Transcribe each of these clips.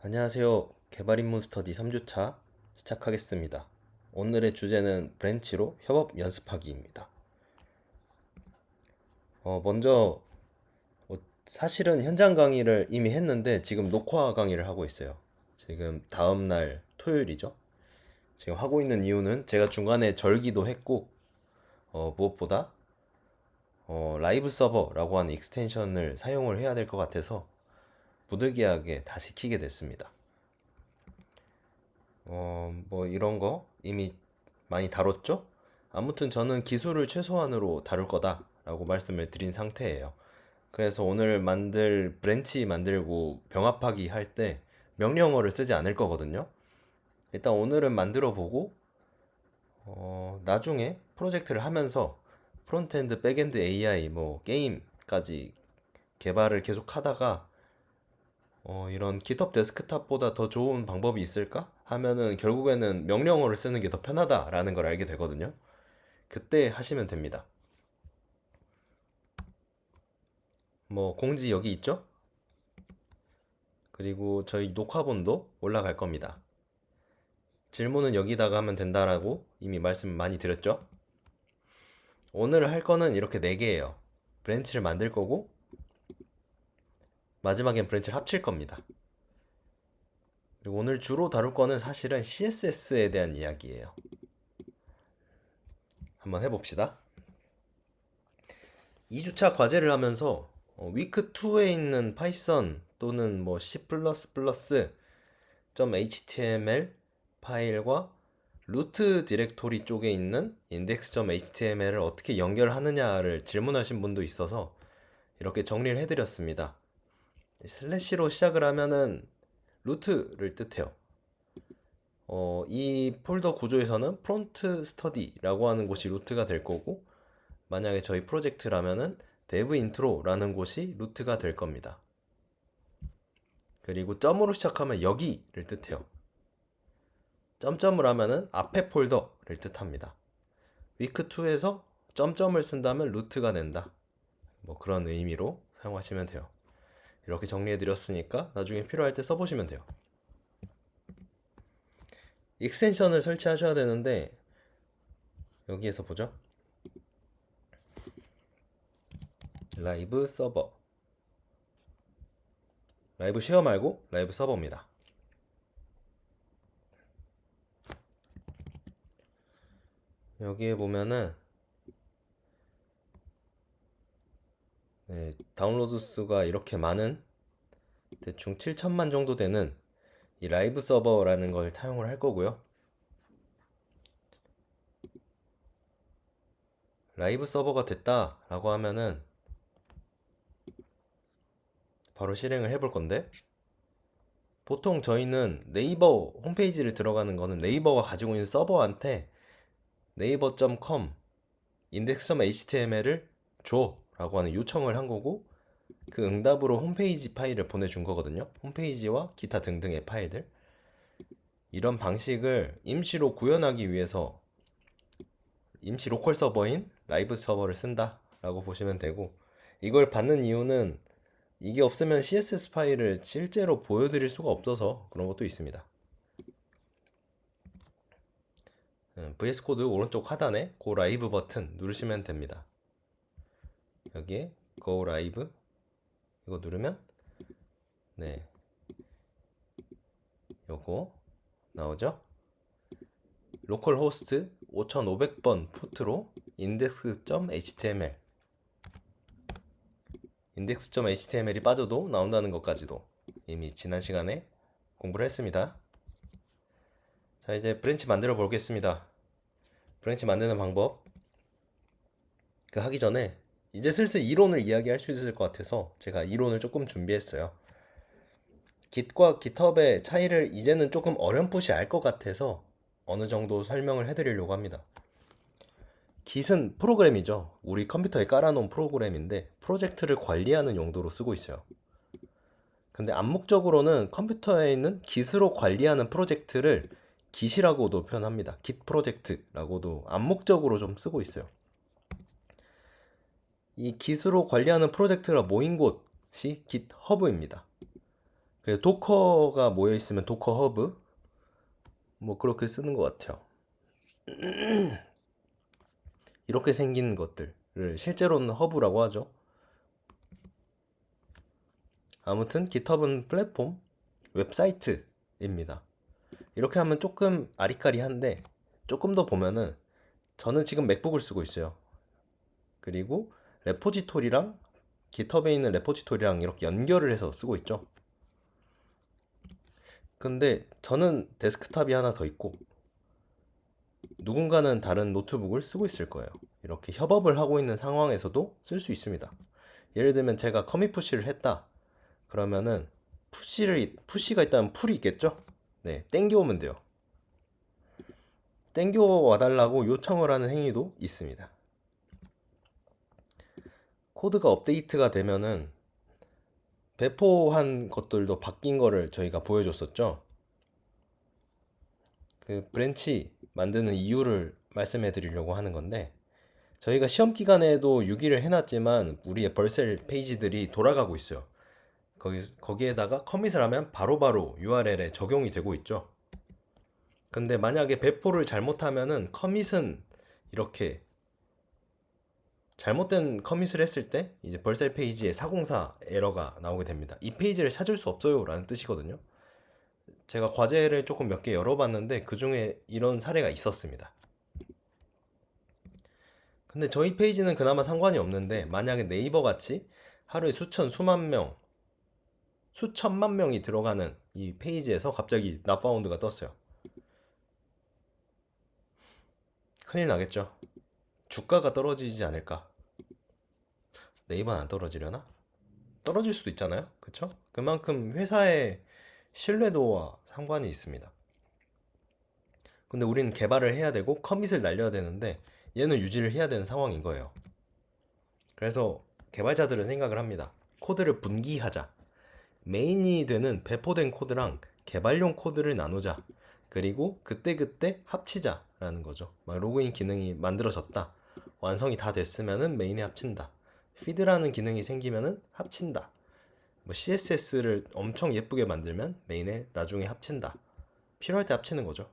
안녕하세요. 개발입문 스터디 3주차 시작하겠습니다. 오늘의 주제는 브랜치로 협업 연습하기입니다. 먼저 사실은 현장 강의를 이미 했는데 지금 녹화 강의를 하고 있어요. 지금 다음날 토요일이죠. 지금 하고 있는 이유는 제가 중간에 절기도 했고 무엇보다 라이브 서버라고 하는 익스텐션을 사용을 해야 될 것 같아서 부득이하게 다시 키게 됐습니다. 뭐 이런 거 이미 많이 다뤘죠? 아무튼 저는 기술을 최소한으로 다룰 거다라고 말씀을 드린 상태예요. 그래서 오늘 만들 브랜치 만들고 병합하기 할 때 명령어를 쓰지 않을 거거든요. 일단 오늘은 만들어 보고 나중에 프로젝트를 하면서 프론트엔드, 백엔드 AI, 뭐 게임까지 개발을 계속 하다가 이런 GitHub 데스크탑보다 더 좋은 방법이 있을까? 하면은 결국에는 명령어를 쓰는 게 더 편하다라는 걸 알게 되거든요. 그때 하시면 됩니다. 뭐 공지 여기 있죠? 그리고 저희 녹화본도 올라갈 겁니다. 질문은 여기다가 하면 된다라고 이미 말씀 많이 드렸죠? 오늘 할 거는 이렇게 4개예요. 브랜치를 만들 거고 마지막엔 브랜치를 합칠 겁니다. 그리고 오늘 주로 다룰 거는 사실은 CSS에 대한 이야기예요. 한번 해봅시다. 2주차 과제를 하면서 위크 2에 있는 파이썬 또는 뭐 C++.html 파일과 루트 디렉토리 쪽에 있는 index.html을 어떻게 연결하느냐를 질문하신 분도 있어서 이렇게 정리를 해드렸습니다. 슬래시로 시작을 하면은 루트를 뜻해요. 이 폴더 구조에서는 프론트 스터디라고 하는 곳이 루트가 될 거고, 만약에 저희 프로젝트라면은 dev intro라는 곳이 루트가 될 겁니다. 그리고 점으로 시작하면 여기를 뜻해요. 점점을 하면은 앞에 폴더를 뜻합니다. 위크 2에서 점점을 쓴다면 루트가 된다. 뭐 그런 의미로 사용하시면 돼요. 이렇게 정리해 드렸으니까 나중에 필요할 때 써보시면 돼요. 익스텐션을 설치하셔야 되는데 여기에서 보죠. 라이브 서버, 라이브 쉐어 말고 라이브 서버입니다. 여기에 보면은 다운로드 수가 이렇게 많은 대충 7천만 정도 되는 이 라이브 서버라는 걸 사용을 할 거고요. 라이브 서버가 됐다라고 하면은 바로 실행을 해볼 건데, 보통 저희는 네이버 홈페이지를 들어가는 거는 네이버가 가지고 있는 서버한테 네이버.com index.html을 줘 라고 하는 요청을 한 거고, 그 응답으로 홈페이지 파일을 보내준 거거든요. 홈페이지와 기타 등등의 파일들. 이런 방식을 임시로 구현하기 위해서 임시 로컬 서버인 라이브 서버를 쓴다 라고 보시면 되고, 이걸 받는 이유는 이게 없으면 CSS 파일을 실제로 보여드릴 수가 없어서 그런 것도 있습니다. VS 코드 오른쪽 하단에 Go Live 버튼 누르시면 됩니다. 여기에 Go Live 이거 누르면 요거 나오죠? 로컬 호스트 5500번 포트로 index.html index.html이 빠져도 나온다는 것까지도 이미 지난 시간에 공부를 했습니다. 자, 이제 브랜치 만들어 보겠습니다. 브랜치 만드는 방법 하기 전에 이제 슬슬 이론을 이야기할 수 있을 것 같아서 제가 이론을 조금 준비했어요. Git과 GitHub의 차이를 이제는 조금 어렴풋이 알 것 같아서 어느 정도 설명을 해드리려고 합니다. Git은 프로그램이죠. 우리 컴퓨터에 깔아놓은 프로그램인데 프로젝트를 관리하는 용도로 쓰고 있어요. 근데 암묵적으로는 컴퓨터에 있는 Git으로 관리하는 프로젝트를 Git이라고도 표현합니다. Git 프로젝트라고도 암묵적으로 좀 쓰고 있어요. 이 Git으로 관리하는 프로젝트가 모인 곳이 GitHub입니다. 그래서 도커가 모여 있으면 도커 허브 뭐 그렇게 쓰는 것 같아요. 이렇게 생긴 것들을 실제로는 허브라고 하죠. 아무튼 GitHub은 플랫폼, 웹사이트입니다. 이렇게 하면 조금 아리까리한데 조금 더 보면은 저는 지금 맥북을 쓰고 있어요. 그리고 레포지토리랑 GitHub에 있는 레포지토리랑 이렇게 연결을 해서 쓰고 있죠. 근데 저는 데스크탑이 하나 더 있고 누군가는 다른 노트북을 쓰고 있을 거예요. 이렇게 협업을 하고 있는 상황에서도 쓸 수 있습니다. 예를 들면 제가 커밋 푸시를 했다. 그러면은 푸시가 있다면 풀이 있겠죠? 네, 땡겨오면 돼요. 땡겨와 달라고 요청을 하는 행위도 있습니다. 코드가 업데이트가 되면은 배포한 것들도 바뀐 거를 저희가 보여줬었죠. 그 브랜치 만드는 이유를 말씀해 드리려고 하는 건데 저희가 시험 기간에도 유기를 해놨지만 우리의 벌셀 페이지들이 돌아가고 있어요. 거기에다가 커밋을 하면 바로바로 URL에 적용이 되고 있죠. 근데 만약에 배포를 잘못하면은 커밋은 이렇게 잘못된 커밋을 했을 때 이제 벌셀 페이지에 404 에러가 나오게 됩니다. 이 페이지를 찾을 수 없어요 라는 뜻이거든요. 제가 과제를 조금 몇 개 열어봤는데 그 중에 이런 사례가 있었습니다. 근데 저희 페이지는 그나마 상관이 없는데 만약에 네이버 같이 하루에 수천, 수만 명, 수천만 명이 들어가는 이 페이지에서 갑자기 납바운드가 떴어요. 큰일 나겠죠. 주가가 떨어지지 않을까? 네이버는 안 떨어지려나? 떨어질 수도 있잖아요. 그쵸? 그만큼 회사의 신뢰도와 상관이 있습니다. 근데 우리는 개발을 해야 되고 커밋을 날려야 되는데 얘는 유지를 해야 되는 상황인 거예요. 그래서 개발자들은 생각을 합니다. 코드를 분기하자. 메인이 되는 배포된 코드랑 개발용 코드를 나누자. 그리고 그때그때 합치자라는 거죠. 막 로그인 기능이 만들어졌다. 완성이 다 됐으면은 메인에 합친다. 피드라는 기능이 생기면은 합친다. 뭐 CSS를 엄청 예쁘게 만들면 메인에 나중에 합친다. 필요할 때 합치는 거죠.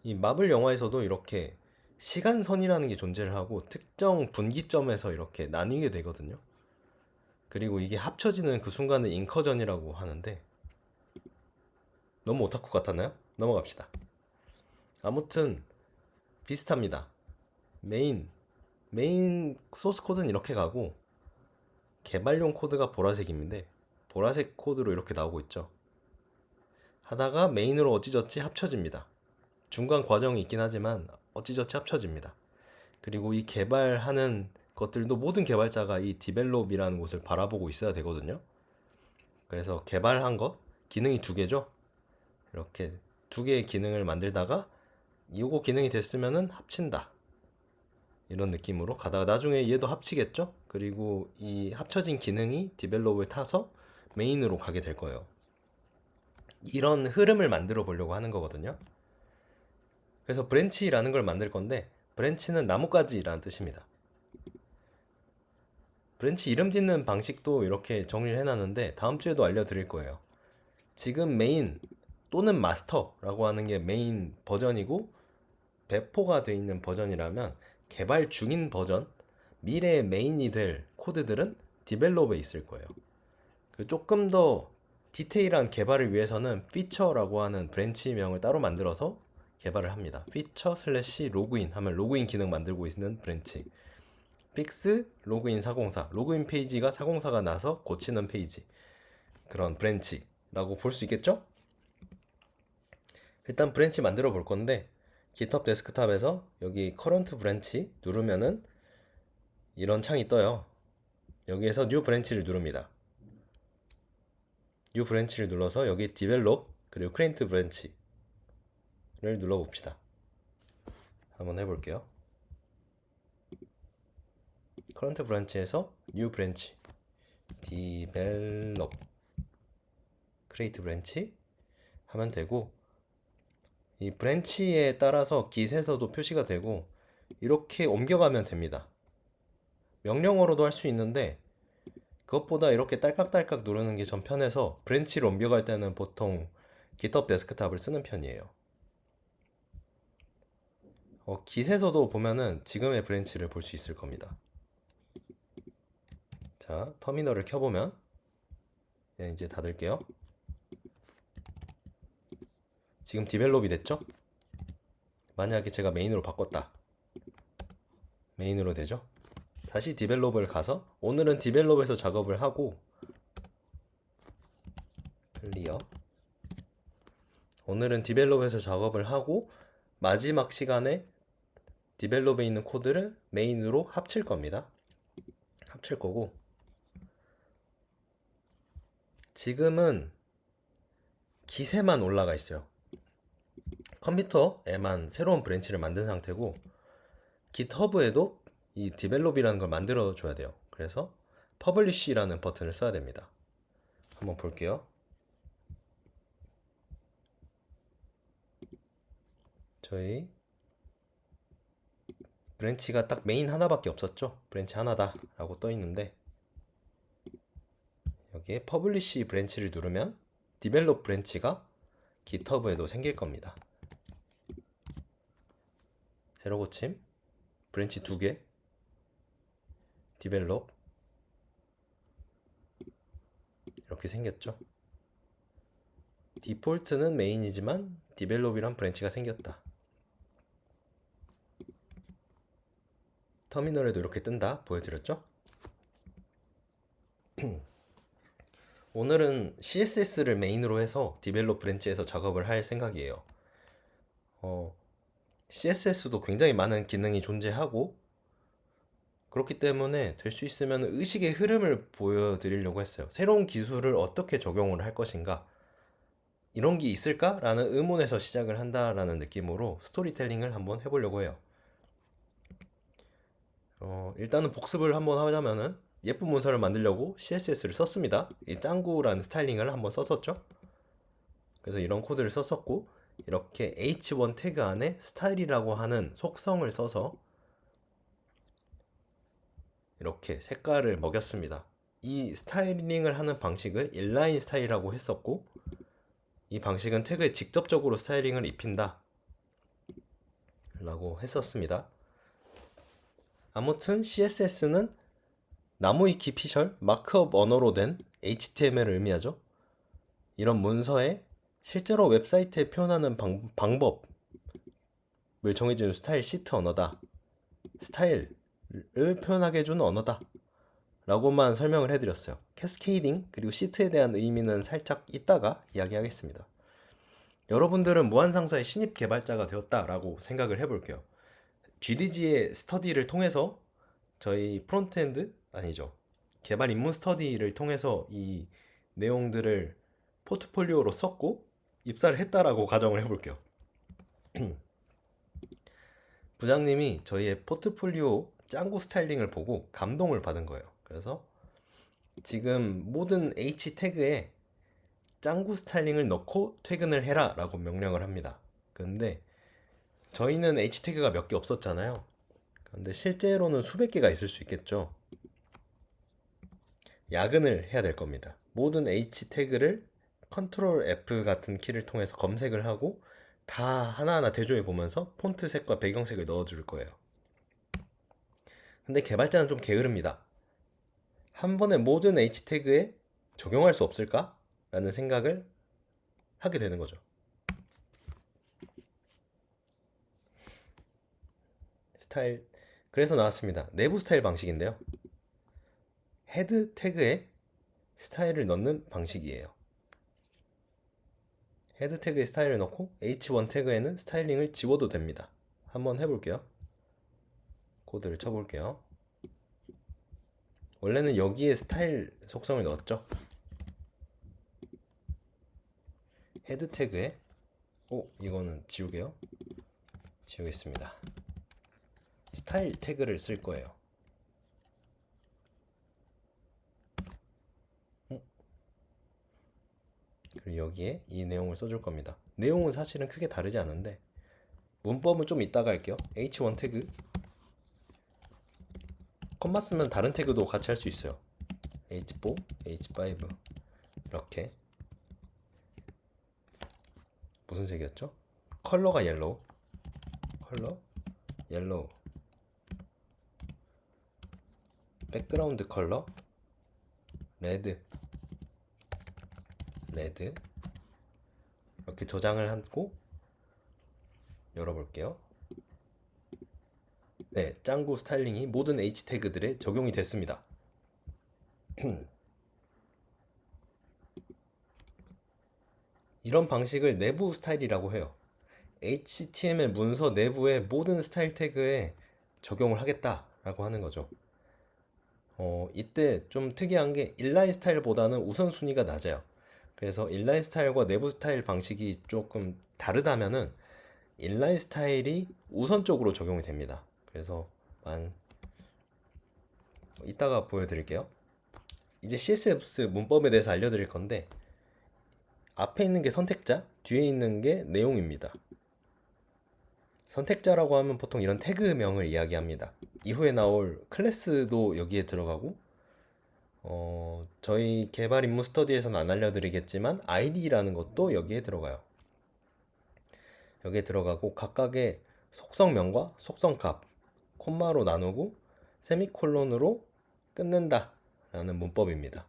이 마블 영화에서도 이렇게 시간선이라는 게 존재를 하고 특정 분기점에서 이렇게 나뉘게 되거든요. 그리고 이게 합쳐지는 그 순간을 인커전이라고 하는데 너무 오타쿠 같았나요? 넘어갑시다. 아무튼 비슷합니다. 메인 소스 코드는 이렇게 가고 개발용 코드가 보라색인데 보라색 코드로 이렇게 나오고 있죠. 하다가 메인으로 어찌저찌 합쳐집니다. 중간 과정이 있긴 하지만 어찌저찌 합쳐집니다. 그리고 이 개발하는 것들도 모든 개발자가 이 디벨롭이라는 곳을 바라보고 있어야 되거든요. 그래서 개발한 거 기능이 두 개죠. 이렇게 두 개의 기능을 만들다가 이거 기능이 됐으면은 합친다. 이런 느낌으로 가다가 나중에 얘도 합치겠죠? 그리고 이 합쳐진 기능이 디벨롭을 타서 메인으로 가게 될 거예요. 이런 흐름을 만들어 보려고 하는 거거든요. 그래서 브랜치라는 걸 만들 건데 브랜치는 나뭇가지라는 뜻입니다. 브랜치 이름 짓는 방식도 이렇게 정리를 해놨는데 다음 주에도 알려드릴 거예요. 지금 메인 또는 마스터라고 하는 게 메인 버전이고 배포가 되어 있는 버전이라면 개발 중인 버전, 미래의 메인이 될 코드들은 디벨롭에 있을 거예요. 조금 더 디테일한 개발을 위해서는 피처라고 하는 브랜치명을 따로 만들어서 개발을 합니다. 피처 슬래시 로그인 하면 로그인 기능 만들고 있는 브랜치. 픽스 로그인 404 로그인 페이지가 404가 나서 고치는 페이지, 그런 브랜치라고 볼 수 있겠죠? 일단 브랜치 만들어 볼 건데 GitHub 데스크탑에서 여기 커런트 브랜치 누르면은 이런 창이 떠요. 여기에서 뉴 브랜치를 누릅니다. 뉴 브랜치를 눌러서 여기 디벨롭 그리고 크리에이트 브랜치를 눌러봅시다. 한번 해볼게요. 커런트 브랜치에서 뉴 브랜치 디벨롭 크리에이트 브랜치 하면 되고 이 브랜치에 따라서 Git에서도 표시가 되고 이렇게 옮겨가면 됩니다. 명령어로도 할 수 있는데 그것보다 이렇게 딸깍딸깍 누르는 게 전 편해서 브랜치를 옮겨갈 때는 보통 GitHub 데스크탑을 쓰는 편이에요. 깃에서도 보면은 지금의 브랜치를 볼 수 있을 겁니다. 자, 터미널을 켜보면 이제 닫을게요. 지금 디벨롭이 됐죠? 만약에 제가 메인으로 바꿨다. 메인으로 되죠? 다시 디벨롭을 가서 오늘은 디벨롭에서 작업을 하고 클리어. 오늘은 디벨롭에서 작업을 하고 마지막 시간에 디벨롭에 있는 코드를 메인으로 합칠 겁니다. 합칠 거고 지금은 깃에만 올라가 있어요. 컴퓨터에만 새로운 브랜치를 만든 상태고 깃허브에도 이 디벨롭이라는 걸 만들어 줘야 돼요. 그래서 퍼블리쉬라는 버튼을 써야 됩니다. 한번 볼게요. 저희 브랜치가 딱 메인 하나밖에 없었죠. 브랜치 하나다 라고 떠 있는데 여기에 퍼블리쉬 브랜치를 누르면 디벨롭 브랜치가 깃허브에도 생길 겁니다. 새로 고침 브랜치 2개 디벨롭 이렇게 생겼죠. 디폴트는 메인이지만 디벨롭이란 브랜치가 생겼다. 터미널에도 이렇게 뜬다 보여드렸죠. 오늘은 CSS를 메인으로 해서 디벨롭 브랜치에서 작업을 할 생각이에요. CSS도 굉장히 많은 기능이 존재하고 그렇기 때문에 될 수 있으면 의식의 흐름을 보여드리려고 했어요. 새로운 기술을 어떻게 적용을 할 것인가, 이런 게 있을까라는 의문에서 시작을 한다라는 느낌으로 스토리텔링을 한번 해보려고 해요. 일단은 복습을 한번 하자면은 예쁜 문서를 만들려고 CSS를 썼습니다. 이 짱구라는 스타일링을 한번 썼었죠. 그래서 이런 코드를 썼었고 이렇게 h1 태그 안에 스타일이라고 하는 속성을 써서 이렇게 색깔을 먹였습니다. 이 스타일링을 하는 방식을 인라인 스타일이라고 했었고 이 방식은 태그에 직접적으로 스타일링을 입힌다 라고 했었습니다. 아무튼 CSS는 나무위키 피셜 마크업 언어로 된 HTML을 의미하죠. 이런 문서에 실제로 웹사이트에 표현하는 방법을 정해주는 스타일 시트 언어다. 스타일을 표현하게 해주는 언어다 라고만 설명을 해드렸어요. 캐스케이딩 그리고 시트에 대한 의미는 살짝 이따가 이야기하겠습니다. 여러분들은 무한상사의 신입 개발자가 되었다라고 생각을 해볼게요. GDG의 스터디를 통해서 저희 프론트엔드 아니죠, 개발 입문 스터디를 통해서 이 내용들을 포트폴리오로 썼고 입사를 했다라고 가정을 해볼게요. 부장님이 저희의 포트폴리오 짱구 스타일링을 보고 감동을 받은 거예요. 그래서 지금 모든 H 태그에 짱구 스타일링을 넣고 퇴근을 해라 라고 명령을 합니다. 근데 저희는 H 태그가 몇 개 없었잖아요. 근데 실제로는 수백 개가 있을 수 있겠죠. 야근을 해야 될 겁니다. 모든 H 태그를 컨트롤 F 같은 키를 통해서 검색을 하고 다 하나하나 대조해 보면서 폰트 색과 배경색을 넣어줄 거예요. 근데 개발자는 좀 게으릅니다. 한 번에 모든 H 태그에 적용할 수 없을까? 라는 생각을 하게 되는 거죠. 스타일, 그래서 나왔습니다. 내부 스타일 방식인데요. 헤드 태그에 스타일을 넣는 방식이에요. 헤드 태그에 스타일을 넣고 h1 태그에는 스타일링을 지워도 됩니다. 한번 해볼게요. 코드를 쳐볼게요. 원래는 여기에 스타일 속성을 넣었죠. 헤드 태그에 이거는 지우게요. 지우겠습니다. 스타일 태그를 쓸 거예요. 그리고 여기에 이 내용을 써줄 겁니다. 내용은 사실은 크게 다르지 않은데 문법은 좀 이따가 할게요. h1 태그 컴마 쓰면 다른 태그도 같이 할 수 있어요. H4, H5 이렇게. 무슨 색이었죠? 컬러가 옐로우, 컬러 옐로우, 백그라운드 컬러 레드, 레드. 이렇게 저장을 하고 열어볼게요. 네, 짱구 스타일링이 모든 H 태그들에 적용이 됐습니다. 이런 방식을 내부 스타일이라고 해요. HTML 문서 내부의 모든 스타일 태그에 적용을 하겠다라고 하는 거죠. 이때 좀 특이한 게 인라인 스타일보다는 우선순위가 낮아요. 그래서 인라인 스타일과 내부 스타일 방식이 조금 다르다면은 인라인 스타일이 우선적으로 적용이 됩니다. 그래서 이따가 보여드릴게요. 이제 CSS 문법에 대해서 알려드릴 건데, 앞에 있는 게 선택자, 뒤에 있는 게 내용입니다. 선택자라고 하면 보통 이런 태그명을 이야기합니다. 이후에 나올 클래스도 여기에 들어가고, 저희 개발 임무 스터디에서는 안 알려드리겠지만 id라는 것도 여기에 들어가요. 여기에 들어가고 각각의 속성명과 속성값, 콤마로 나누고 세미콜론으로 끝낸다 라는 문법입니다.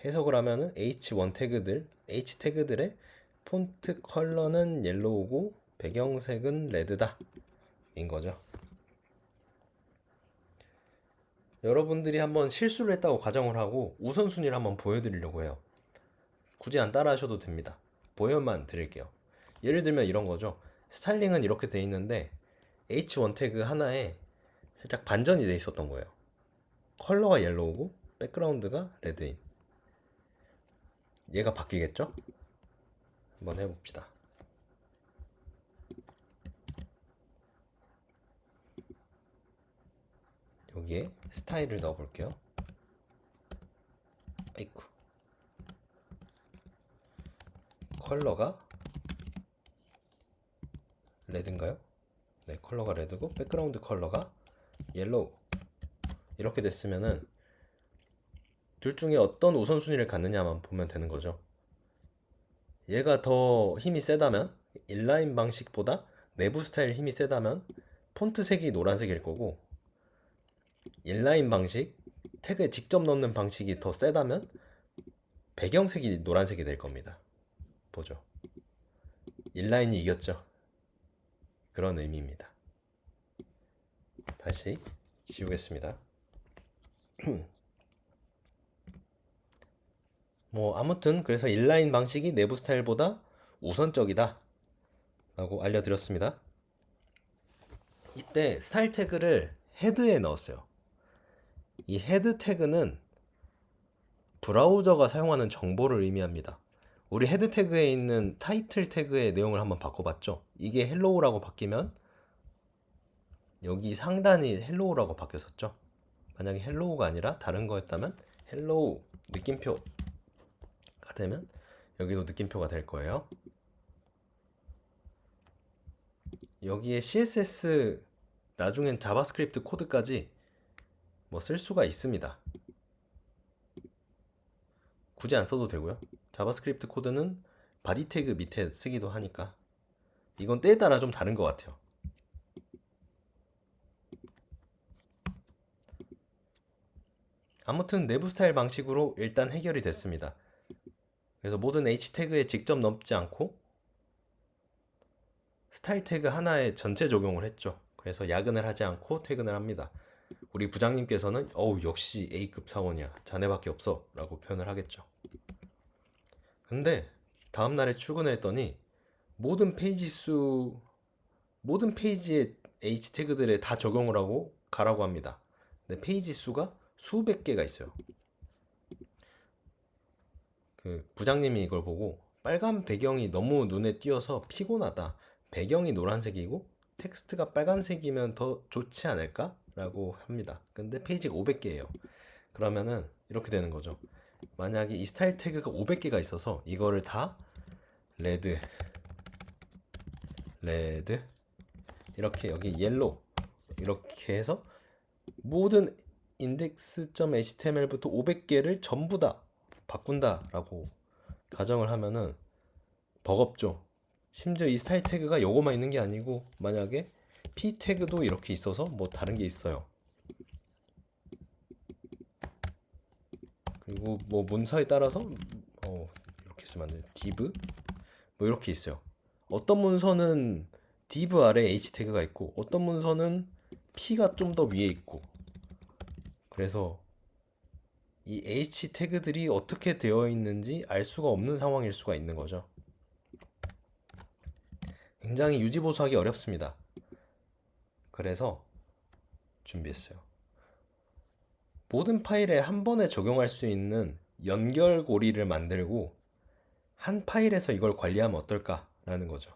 해석을 하면은 H1 태그들, H 태그들의 폰트 컬러는 옐로우고 배경색은 레드다 인 거죠. 여러분들이 한번 실수를 했다고 가정을 하고 우선순위를 한번 보여드리려고 해요. 굳이 안 따라 하셔도 됩니다. 보여만 드릴게요. 예를 들면 이런 거죠. 스타일링은 이렇게 돼 있는데 H1 태그 하나에 살짝 반전이 돼 있었던 거예요. 컬러가 옐로우고 백그라운드가 레드인. 얘가 바뀌겠죠? 한번 해봅시다. 여기에 스타일을 넣어볼게요. 아이쿠. 컬러가 레드인가요? 네, 컬러가 레드고 백그라운드 컬러가 옐로우. 이렇게 됐으면은 둘 중에 어떤 우선순위를 갖느냐만 보면 되는 거죠. 얘가 더 힘이 세다면, 인라인 방식보다 내부 스타일 힘이 세다면 폰트 색이 노란색일 거고, 인라인 방식, 태그에 직접 넣는 방식이 더 세다면 배경색이 노란색이 될 겁니다. 보죠. 인라인이 이겼죠. 그런 의미입니다. 다시 지우겠습니다. 아무튼 그래서 인라인 방식이 내부 스타일보다 우선적이다 라고 알려드렸습니다. 이때 스타일 태그를 헤드에 넣었어요. 이 헤드 태그는 브라우저가 사용하는 정보를 의미합니다. 우리 헤드 태그에 있는 타이틀 태그의 내용을 한번 바꿔봤죠. 이게 헬로우라고 바뀌면 여기 상단이 헬로우라고 바뀌었었죠. 만약에 헬로우가 아니라 다른 거였다면 헬로우 느낌표가 되면 여기도 느낌표가 될 거예요. 여기에 CSS 나중엔 자바스크립트 코드까지 쓸 수가 있습니다. 굳이 안 써도 되고요. 자바스크립트 코드는 바디 태그 밑에 쓰기도 하니까 이건 때에 따라 좀 다른 것 같아요. 아무튼 내부 스타일 방식으로 일단 해결이 됐습니다. 그래서 모든 H 태그에 직접 넣지 않고 스타일 태그 하나에 전체 적용을 했죠. 그래서 야근을 하지 않고 퇴근을 합니다. 우리 부장님께서는 어우 역시 A급 사원이야, 자네밖에 없어 라고 표현을 하겠죠. 근데 다음날에 출근을 했더니 모든 페이지의 H 태그들에 다 적용을 하고 가라고 합니다. 근데 페이지 수가 수백 개가 있어요. 그 부장님이 이걸 보고 빨간 배경이 너무 눈에 띄어서 피곤하다. 배경이 노란색이고 텍스트가 빨간색이면 더 좋지 않을까? 라고 합니다. 근데 페이지가 500개예요. 그러면은 이렇게 되는 거죠. 만약에 이 스타일 태그가 500개가 있어서 이거를 다 레드, 레드, 이렇게 여기 옐로우 이렇게 해서 모든 index.html부터 500개를 전부 다 바꾼다라고 가정을 하면은 버겁죠. 심지어 이 스타일 태그가 요거만 있는 게 아니고 만약에 p 태그도 이렇게 있어서 뭐 다른 게 있어요. 그리고 뭐 문서에 따라서 이렇게 쓰면 안 돼. div 뭐 이렇게 있어요. 어떤 문서는 div 아래 h 태그가 있고 어떤 문서는 p가 좀 더 위에 있고 그래서 이 h 태그들이 어떻게 되어 있는지 알 수가 없는 상황일 수가 있는 거죠. 굉장히 유지보수하기 어렵습니다. 그래서 준비했어요. 모든 파일에 한 번에 적용할 수 있는 연결고리를 만들고 한 파일에서 이걸 관리하면 어떨까라는 거죠.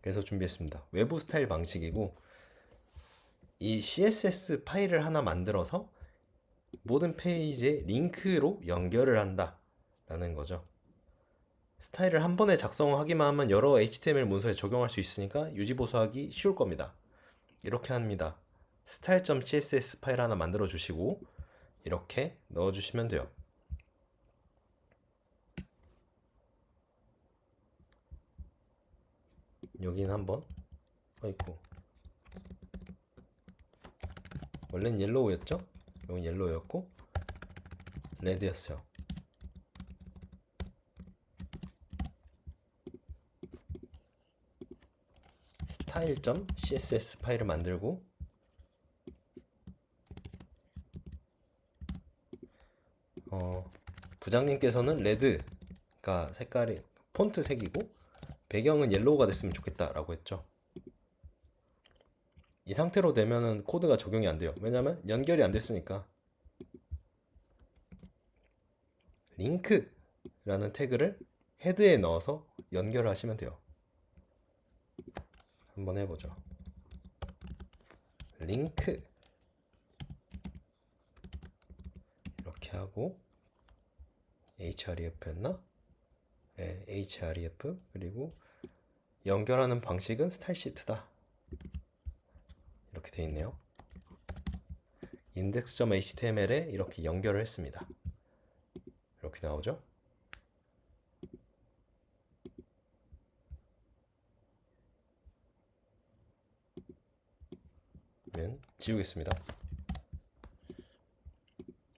그래서 준비했습니다. 외부 스타일 방식이고 이 CSS 파일을 하나 만들어서 모든 페이지에 링크로 연결을 한다라는 거죠. 스타일을 한 번에 작성하기만 하면 여러 HTML 문서에 적용할 수 있으니까 유지보수하기 쉬울 겁니다. 이렇게 합니다. style.css 파일 하나 만들어 주시고 이렇게 넣어 주시면 돼요. 여기는 한번 있고 원래는 옐로우였죠? 여기 옐로우였고 레드였어요. style.css 파일을 만들고 부장님께서는 레드가 색깔이 폰트 색이고 배경은 옐로우가 됐으면 좋겠다라고 했죠. 이 상태로 되면은 코드가 적용이 안 돼요. 왜냐면 연결이 안 됐으니까. 링크라는 태그를 헤드에 넣어서 연결을 하시면 돼요. 한번 해보죠. 링크 이렇게 하고 href였나? 네, href 그리고 연결하는 방식은 스타일 시트다. 이렇게 돼 있네요. index.html에 이렇게 연결을 했습니다. 이렇게 나오죠? 그러면 지우겠습니다.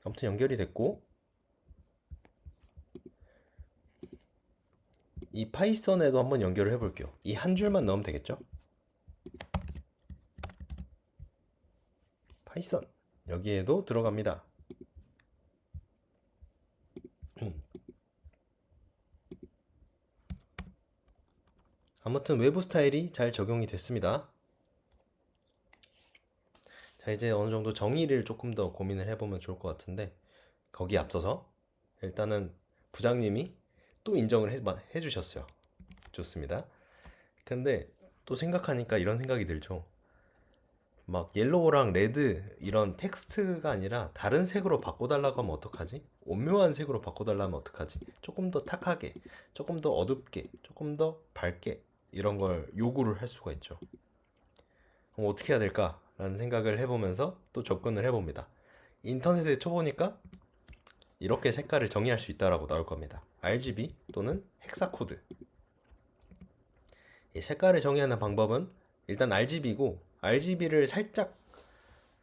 아무튼 연결이 됐고 이 파이썬에도 한번 연결을 해볼게요. 이 한 줄만 넣으면 되겠죠? 파이썬 여기에도 들어갑니다. 아무튼 외부 스타일이 잘 적용이 됐습니다. 자, 이제 어느 정도 정의를 조금 더 고민을 해보면 좋을 것 같은데 거기에 앞서서 일단은 부장님이 또 인정을 해주셨어요. 좋습니다. 근데 또 생각하니까 이런 생각이 들죠. 막 옐로우랑 레드 이런 텍스트가 아니라 다른 색으로 바꿔달라고 하면 어떡하지? 오묘한 색으로 바꿔달라면 어떡하지? 조금 더 탁하게, 조금 더 어둡게, 조금 더 밝게 이런 걸 요구를 할 수가 있죠. 그럼 어떻게 해야 될까? 라는 생각을 해보면서 또 접근을 해봅니다. 인터넷에 쳐보니까 이렇게 색깔을 정의할 수 있다라고 나올 겁니다. RGB 또는 헥사코드. 이 색깔을 정의하는 방법은 일단 RGB고 RGB를 살짝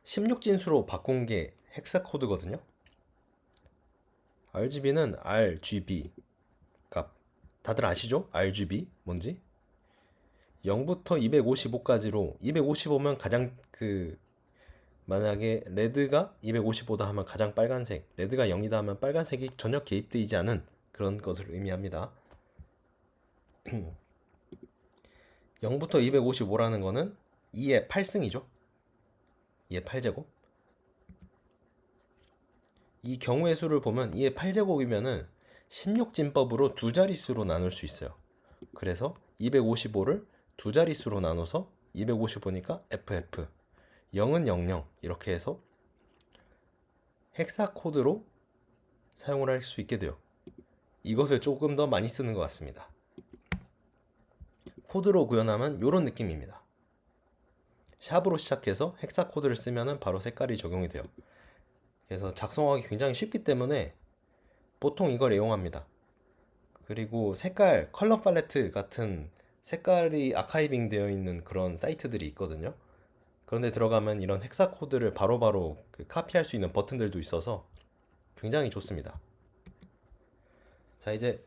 16진수로 바꾼 게 헥사코드거든요. RGB는 RGB 값 다들 아시죠? RGB 뭔지? 0부터 255까지로 255면 가장 만약에 레드가 255다 하면 가장 빨간색, 레드가 0이다 하면 빨간색이 전혀 개입되지 않은 그런 것을 의미합니다. 0부터 255라는 거는 2의 8승이죠. 2의 8제곱. 이 경우의 수를 보면 2의 8제곱이면은 16진법으로 두 자릿수로 나눌 수 있어요. 그래서 255를 두 자릿수로 나눠서 255니까 FF 0은 00 이렇게 해서 헥사 코드로 사용을 할 수 있게 돼요. 이것을 조금 더 많이 쓰는 것 같습니다. 코드로 구현하면 이런 느낌입니다. 샵으로 시작해서 헥사 코드를 쓰면은 바로 색깔이 적용이 돼요. 그래서 작성하기 굉장히 쉽기 때문에 보통 이걸 이용합니다. 그리고 색깔, 컬러 팔레트 같은 색깔이 아카이빙 되어 있는 그런 사이트들이 있거든요. 그런데 들어가면 이런 헥사 코드를 바로바로 카피할 수 있는 버튼들도 있어서 굉장히 좋습니다. 자, 이제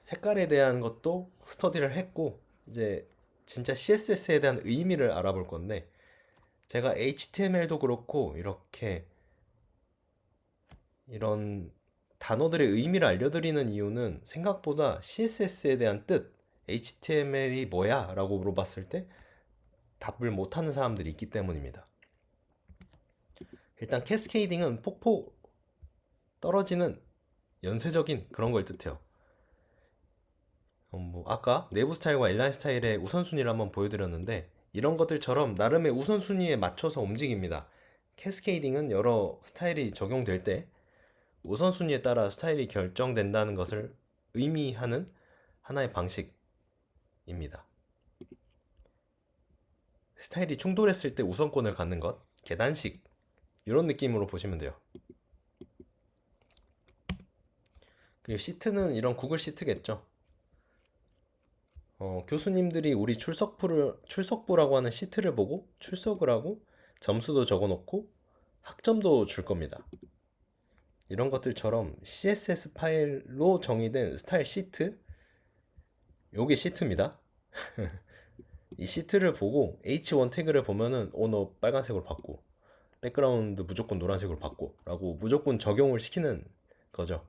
색깔에 대한 것도 스터디를 했고, 이제 진짜 CSS에 대한 의미를 알아볼 건데, 제가 HTML도 그렇고 이렇게 이런 단어들의 의미를 알려드리는 이유는 생각보다 CSS에 대한 뜻, HTML이 뭐야? 라고 물어봤을 때 답을 못하는 사람들이 있기 때문입니다. 일단 캐스케이딩은 폭포 떨어지는 연쇄적인 그런 걸 뜻해요. 아까 내부 스타일과 인라인 스타일의 우선순위를 한번 보여드렸는데 이런 것들처럼 나름의 우선순위에 맞춰서 움직입니다. 캐스케이딩은 여러 스타일이 적용될 때 우선순위에 따라 스타일이 결정된다는 것을 의미하는 하나의 방식입니다. 스타일이 충돌했을 때 우선권을 갖는 것, 계단식 이런 느낌으로 보시면 돼요. 그리고 시트는 이런 구글 시트겠죠. 교수님들이 우리 출석부라고 하는 시트를 보고 출석을 하고 점수도 적어놓고 학점도 줄 겁니다. 이런 것들처럼 CSS 파일로 정의된 스타일 시트, 요게 시트입니다. 이 시트를 보고 H1 태그를 보면은 너 빨간색으로 바꿔, 백그라운드 무조건 노란색으로 바꿔 라고 무조건 적용을 시키는 거죠.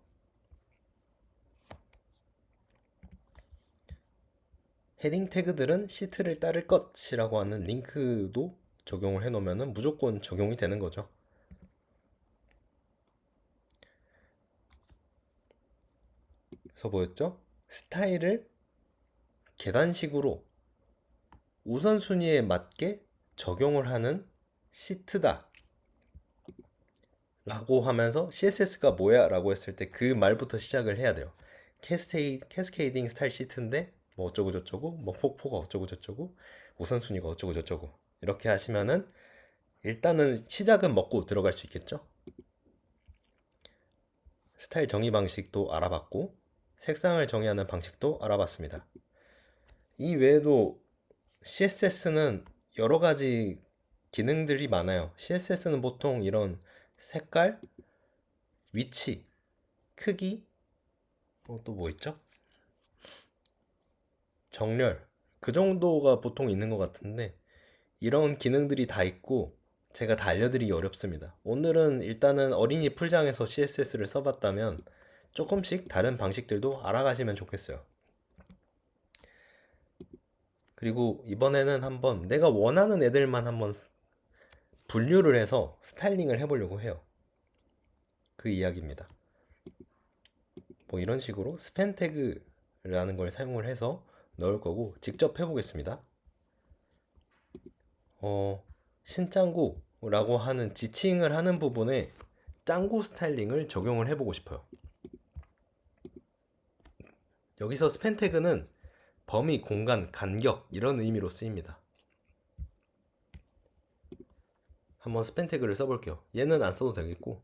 헤딩 태그들은 시트를 따를 것이라고 하는 링크도 적용을 해놓으면 무조건 적용이 되는 거죠. 그래서 뭐였죠? 스타일을 계단식으로 우선순위에 맞게 적용을 하는 시트다 라고 하면서 CSS가 뭐야? 라고 했을 때 그 말부터 시작을 해야 돼요. 캐스케이딩 스타일 시트인데 뭐 어쩌고 저쩌고 뭐 폭포가 어쩌고 저쩌고 우선순위가 어쩌고 저쩌고 이렇게 하시면은 일단은 시작은 먹고 들어갈 수 있겠죠. 스타일 정의 방식도 알아봤고 색상을 정의하는 방식도 알아봤습니다. 이 외에도 CSS는 여러 가지 기능들이 많아요. CSS는 보통 이런 색깔, 위치, 크기, 또 뭐 있죠? 정렬, 그 정도가 보통 있는 것 같은데 이런 기능들이 다 있고 제가 다 알려드리기 어렵습니다. 오늘은 일단은 어린이 풀장에서 CSS를 써봤다면 조금씩 다른 방식들도 알아가시면 좋겠어요. 그리고 이번에는 한번 내가 원하는 애들만 한번 분류를 해서 스타일링을 해보려고 해요. 그 이야기입니다. 뭐 이런 식으로 스팬 태그라는 걸 사용을 해서 넣을 거고 직접 해보겠습니다. 신짱구라고 하는 지칭을 하는 부분에 짱구 스타일링을 적용을 해보고 싶어요. 여기서 스팬 태그는 범위, 공간, 간격 이런 의미로 쓰입니다. 한번 스팬 태그를 써볼게요. 얘는 안 써도 되겠고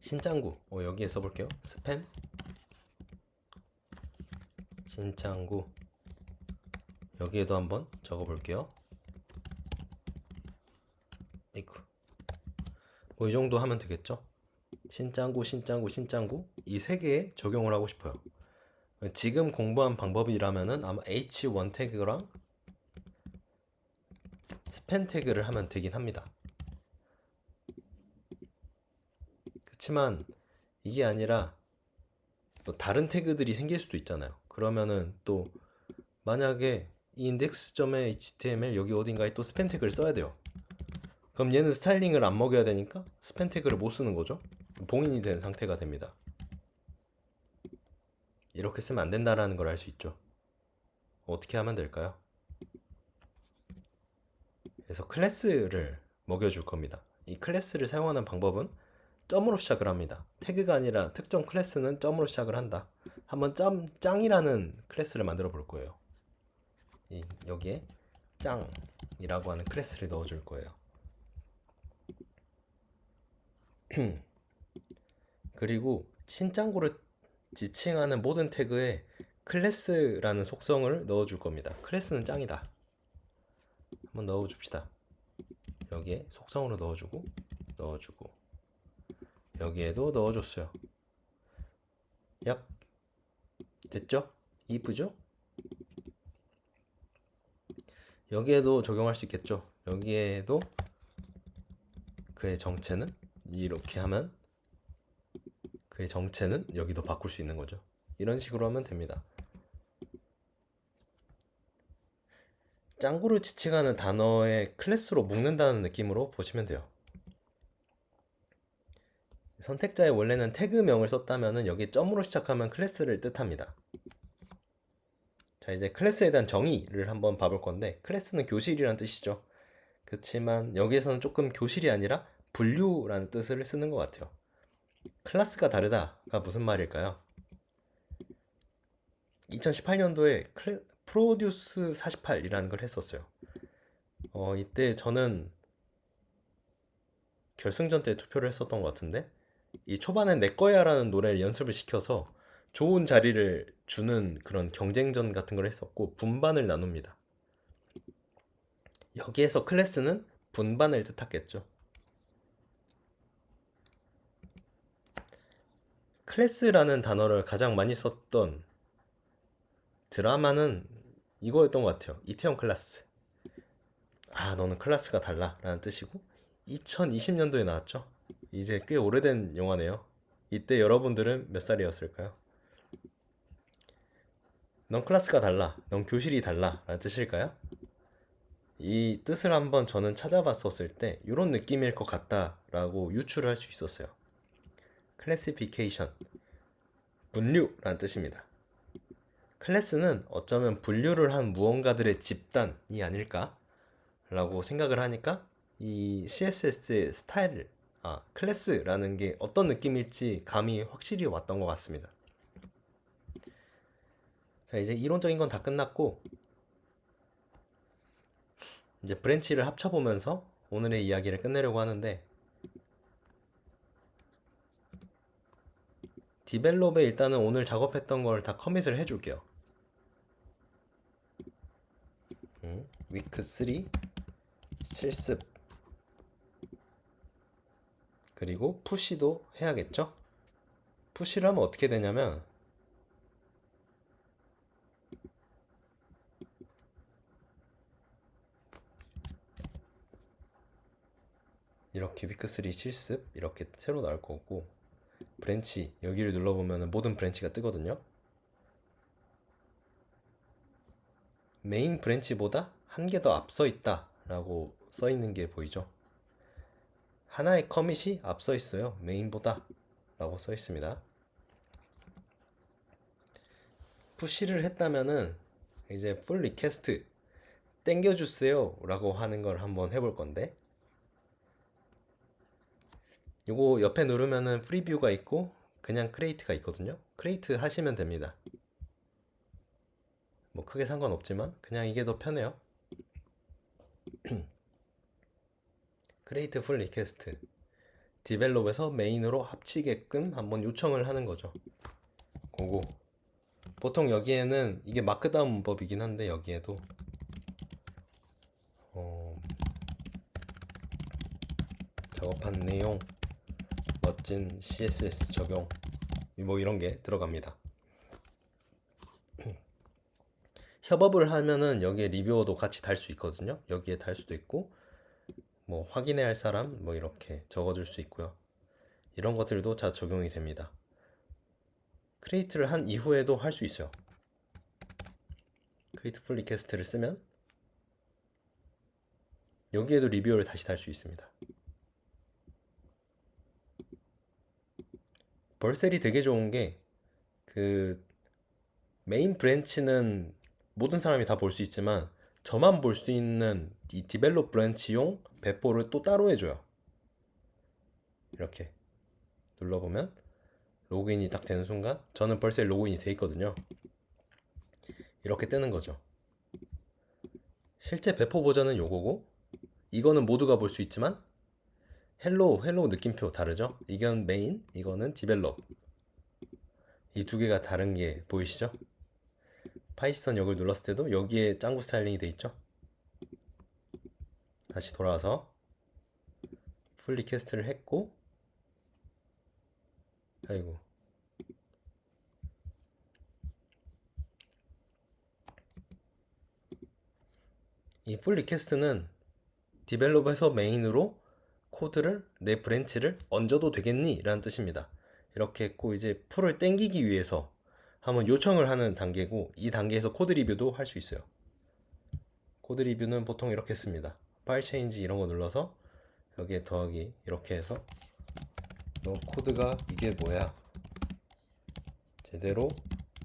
신짱구 여기에 써볼게요. 스팬 신짱구 여기에도 한번 적어볼게요. 에이쿠 뭐 이 정도 하면 되겠죠. 신짱구 신짱구 신짱구 이 세 개에 적용을 하고 싶어요. 지금 공부한 방법이라면은 아마 H1 태그랑 스팬 태그를 하면 되긴 합니다. 그렇지만 이게 아니라 또 다른 태그들이 생길 수도 있잖아요. 그러면은 또 만약에 이 index.html 여기 어딘가에 또 스팬 태그를 써야 돼요. 그럼 얘는 스타일링을 안 먹여야 되니까 스팬 태그를 못 쓰는 거죠. 봉인이 된 상태가 됩니다. 이렇게 쓰면 안 된다라는 걸 알 수 있죠. 어떻게 하면 될까요? 그래서 클래스를 먹여줄 겁니다. 이 클래스를 사용하는 방법은 점으로 시작을 합니다. 태그가 아니라 특정 클래스는 점으로 시작을 한다. 한번 짱이라는 클래스를 만들어 볼 거예요. 여기에 짱 지칭이라고 하는 클래스를 넣어줄 거예요. 그리고 신짱구를 지칭하는 모든 태그에 클래스라는 속성을 넣어줄 겁니다. 클래스는 짱이다. 한번 넣어줍시다. 여기에 속성으로 넣어주고 여기에도 넣어줬어요. 얍, 됐죠? 이쁘죠? 여기에도 적용할 수 있겠죠? 여기에도 그의 정체는 이렇게 하면 그의 정체는 여기도 바꿀 수 있는 거죠. 이런 식으로 하면 됩니다. 짱구를 지칭하는 단어의 클래스로 묶는다는 느낌으로 보시면 돼요. 선택자에 원래는 태그명을 썼다면 여기 점으로 시작하면 클래스를 뜻합니다. 자, 이제 클래스에 대한 정의를 한번 봐볼 건데, 클래스는 교실이란 뜻이죠. 그렇지만 여기에서는 조금 교실이 아니라 분류라는 뜻을 쓰는 것 같아요. 클래스가 다르다가 무슨 말일까요? 2018년도에 프로듀스 48이라는 걸 했었어요. 이때 저는 결승전 때 투표를 했었던 것 같은데, 이 초반엔 내 거야라는 노래를 연습을 시켜서 좋은 자리를 주는 그런 경쟁전 같은 걸 했었고 분반을 나눕니다. 여기에서 클래스는 분반을 뜻하겠죠. 클래스라는 단어를 가장 많이 썼던 드라마는 이거였던 것 같아요. 이태원 클라스. 아, 너는 클래스가 달라 라는 뜻이고 2020년도에 나왔죠. 이제 꽤 오래된 영화네요. 이때 여러분들은 몇 살이었을까요? 넌 클래스가 달라, 넌 교실이 달라 라는 뜻일까요? 이 뜻을 한번 저는 찾아봤었을 때 이런 느낌일 것 같다라고 유추를 할 수 있었어요. 클래시피케이션, 분류라는 뜻입니다. 클래스는 어쩌면 분류를 한 무언가들의 집단이 아닐까라고 생각을 하니까 이 CSS의 스타일, 클래스라는 게 어떤 느낌일지 감이 확실히 왔던 것 같습니다. 자, 이제 이론적인 건 다 끝났고 이제 브랜치를 합쳐보면서 오늘의 이야기를 끝내려고 하는데, 디벨롭에 일단은 오늘 작업했던 걸 다 커밋을 해줄게요. 위크 3 실습, 그리고 푸시도 해야겠죠? 푸시를 하면 어떻게 되냐면 이렇게 위크 3 실습 이렇게 새로 나올 거고, 브랜치 여기를 눌러보면 모든 브랜치가 뜨거든요. 메인 브랜치보다 한 개 더 앞서 있다 라고 써 있는 게 보이죠? 하나의 커밋이 앞서 있어요. 메인보다 라고 써 있습니다. 푸시를 했다면은 이제 풀 리퀘스트 땡겨주세요 라고 하는 걸 한번 해볼 건데, 요거 옆에 누르면은 프리뷰가 있고 그냥 크리에이트가 있거든요. 크리에이트 하시면 됩니다. 뭐 크게 상관없지만 그냥 이게 더 편해요. 크리에이트 풀 리퀘스트, 디벨롭에서 메인으로 합치게끔 한번 요청을 하는 거죠. 그거 보통 여기에는 이게 마크다운 문법이긴 한데 여기에도 작업한 내용, 멋진 CSS 적용, 뭐 이런 게 들어갑니다. 협업을 하면은 여기에 리뷰어도 같이 달 수 있거든요. 여기에 달 수도 있고 뭐 확인해야 할 사람 뭐 이렇게 적어줄 수 있고요. 이런 것들도 다 적용이 됩니다. 크리에이트를 한 이후에도 할 수 있어요. 크리에이트 풀 리퀘스트를 쓰면 여기에도 리뷰어를 다시 달 수 있습니다. 벌셀이 되게 좋은 게 그 메인 브랜치는 모든 사람이 다 볼 수 있지만 저만 볼 수 있는 이 디벨롭 브랜치용 배포를 또 따로 해줘요. 이렇게 눌러보면 로그인이 딱 되는 순간 저는 벌써 로그인이 돼 있거든요. 이렇게 뜨는 거죠. 실제 배포 버전은 요거고, 이거는 모두가 볼 수 있지만 헬로우 느낌표 다르죠? 이건 메인, 이거는 디벨롭. 이 두 개가 다른 게 보이시죠? 파이썬 역을 눌렀을 때도 여기에 짱구 스타일링이 돼 있죠? 다시 돌아와서 풀리 캐스트를 했고, 아이고, 이 풀리 캐스트는 디벨롭에서 메인으로 코드를 내 브랜치를 얹어도 되겠니? 라는 뜻입니다. 이렇게 했고, 이제 풀을 땡기기 위해서 한번 요청을 하는 단계고, 이 단계에서 코드 리뷰도 할 수 있어요. 코드 리뷰는 보통 이렇게 씁니다. 파일 체인지 이런 거 눌러서 여기에 더하기 이렇게 해서 너 코드가 이게 뭐야? 제대로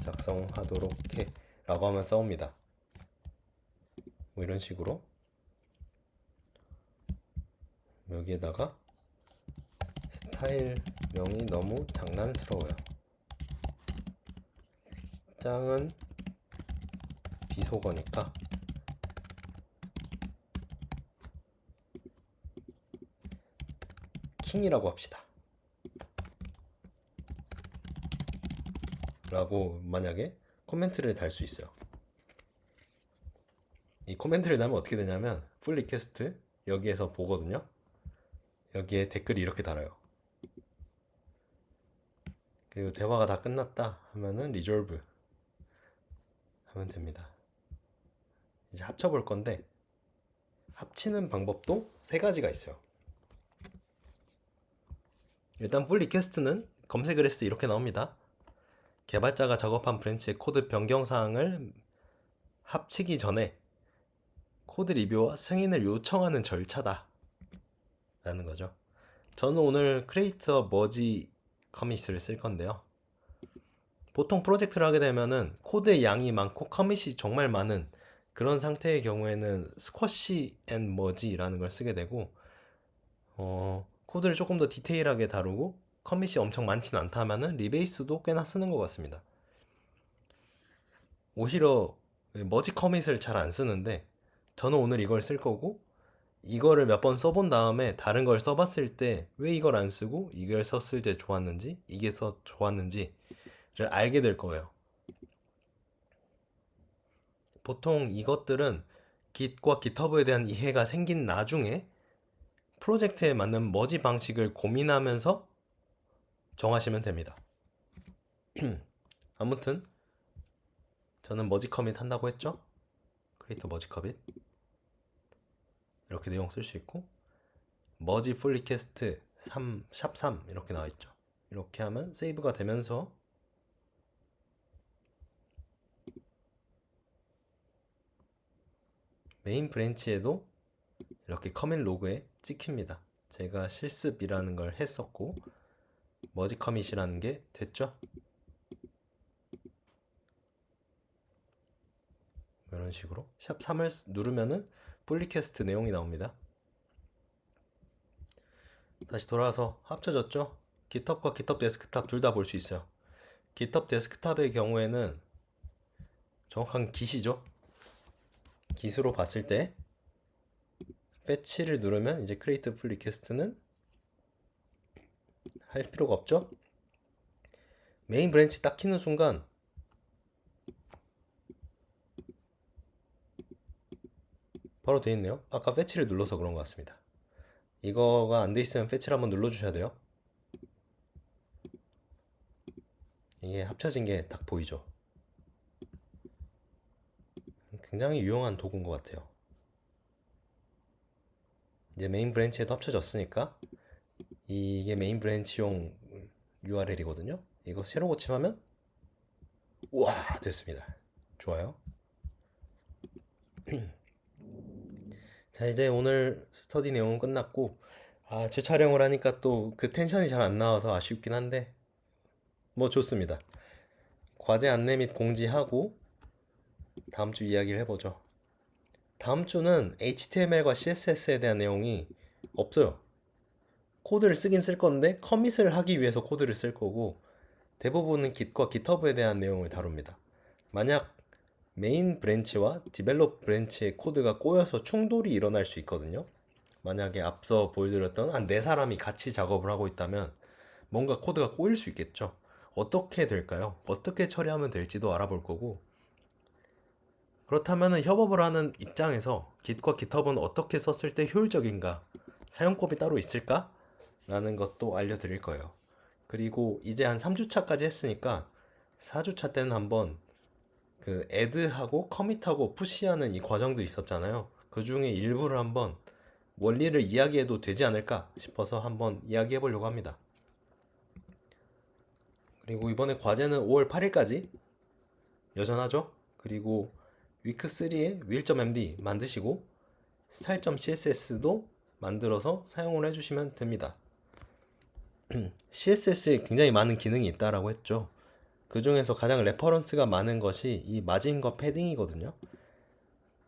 작성하도록 해 라고 하면 싸웁니다. 뭐 이런 식으로 여기에다가 스타일명이 너무 장난스러워요. 짱은 비속어니까 킹이라고 합시다. 라고 만약에 코멘트를 달 수 있어요. 이 코멘트를 달면 어떻게 되냐면 풀 리퀘스트 여기에서 보거든요. 여기에 댓글이 이렇게 달아요. 그리고 대화가 다 끝났다 하면은 리졸브 하면 됩니다. 이제 합쳐 볼 건데 합치는 방법도 세 가지가 있어요. 일단 풀 리퀘스트는 검색을 했을 때 이렇게 나옵니다. 개발자가 작업한 브랜치의 코드 변경 사항을 합치기 전에 코드 리뷰와 승인을 요청하는 절차다 라는 거죠. 저는 오늘 크리에이터 머지 커밋을 쓸 건데요. 보통 프로젝트를 하게 되면은 코드의 양이 많고 커밋이 정말 많은 그런 상태의 경우에는 스쿼시 앤 머지라는 걸 쓰게 되고, 코드를 조금 더 디테일하게 다루고 커밋이 엄청 많진 않다 하면은 리베이스도 꽤나 쓰는 것 같습니다. 오히려 머지 커밋을 잘 안 쓰는데 저는 오늘 이걸 쓸 거고, 이거를 몇 번 써본 다음에 다른 걸 써봤을 때 왜 이걸 안 쓰고 이걸 썼을 때 좋았는지, 이게 좋았는지를 알게 될 거예요. 보통 이것들은 Git과 GitHub에 대한 이해가 생긴 나중에 프로젝트에 맞는 머지 방식을 고민하면서 정하시면 됩니다. 아무튼 저는 머지 커밋 한다고 했죠? 크리에이터 머지 커밋 이렇게 내용 쓸 수 있고, 머지 풀 리퀘스트 3 이렇게 나와 있죠. 이렇게 하면 세이브가 되면서 메인 브랜치에도 이렇게 커밋 로그에 찍힙니다. 제가 실습이라는 걸 했었고 머지 커밋이라는 게 됐죠. 이런 식으로 샵 3을 누르면은 풀 리퀘스트 내용이 나옵니다. 다시 돌아와서 합쳐졌죠. GitHub과 GitHub 데스크탑 둘 다 볼 수 있어요. GitHub 데스크탑의 경우에는 정확한 Git이죠. Git으로 봤을 때 fetch를 누르면 이제 create pull request는 할 필요가 없죠. 메인 브랜치 딱 키는 순간 바로 돼 있네요. 아까 fetch를 눌러서 그런 것 같습니다. 이거가 안 돼 있으면 fetch를 한번 눌러 주셔야 돼요. 이게 합쳐진 게 딱 보이죠. 굉장히 유용한 도구인 것 같아요. 이제 메인 브랜치에도 합쳐졌으니까 이게 메인 브랜치용 URL이거든요. 이거 새로 고침하면 우와 됐습니다. 좋아요. 자, 이제 오늘 스터디 내용은 끝났고, 재촬영을 하니까 또 그 텐션이 잘 안 나와서 아쉽긴 한데 뭐 좋습니다. 과제 안내 및 공지하고 다음 주 이야기를 해보죠. 다음 주는 HTML과 CSS에 대한 내용이 없어요. 코드를 쓰긴 쓸 건데 커밋을 하기 위해서 코드를 쓸 거고, 대부분은 Git과 GitHub에 대한 내용을 다룹니다. 만약 메인 브랜치와 디벨롭 브랜치의 코드가 꼬여서 충돌이 일어날 수 있거든요. 만약에 앞서 보여드렸던 한 4사람이 같이 작업을 하고 있다면 뭔가 코드가 꼬일 수 있겠죠. 어떻게 될까요? 어떻게 처리하면 될지도 알아볼 거고, 그렇다면 협업을 하는 입장에서 Git과 GitHub은 어떻게 썼을 때 효율적인가, 사용법이 따로 있을까? 라는 것도 알려드릴 거예요. 그리고 이제 한 3주차까지 했으니까 4주차 때는 한번 그 add하고 commit하고 push하는 이 과정도 있었잖아요. 그 중에 일부를 한번 원리를 이야기해도 되지 않을까 싶어서 한번 이야기해 보려고 합니다. 그리고 이번에 과제는 5월 8일까지 여전하죠? 그리고 위크 3에 will.md 만드시고 style.css도 만들어서 사용을 해주시면 됩니다. CSS에 굉장히 많은 기능이 있다라고 했죠. 그 중에서 가장 레퍼런스가 많은 것이 이 마진과 패딩이거든요.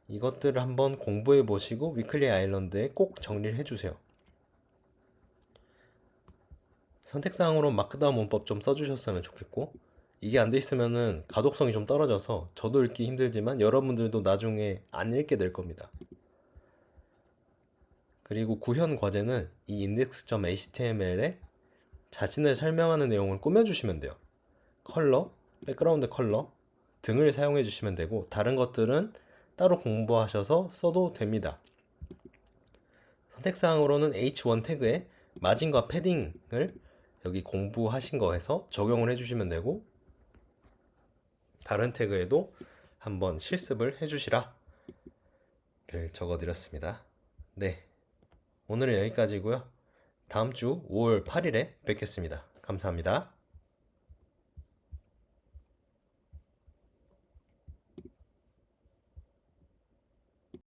이것들을 한번 공부해 보시고 위클리 아일랜드에 꼭 정리를 해주세요. 선택사항으로 마크다운 문법 좀 써주셨으면 좋겠고, 이게 안 돼 있으면은 가독성이 좀 떨어져서 저도 읽기 힘들지만 여러분들도 나중에 안 읽게 될 겁니다. 그리고 구현 과제는 이 index.html에 자신을 설명하는 내용을 꾸며주시면 돼요. 컬러, 백그라운드 컬러 등을 사용해 주시면 되고, 다른 것들은 따로 공부하셔서 써도 됩니다. 선택사항으로는 H1 태그에 마진과 패딩을 여기 공부하신 거에서 적용을 해주시면 되고, 다른 태그에도 한번 실습을 해주시라 를 적어드렸습니다. 네, 오늘은 여기까지고요. 다음 주 5월 8일에 뵙겠습니다. 감사합니다.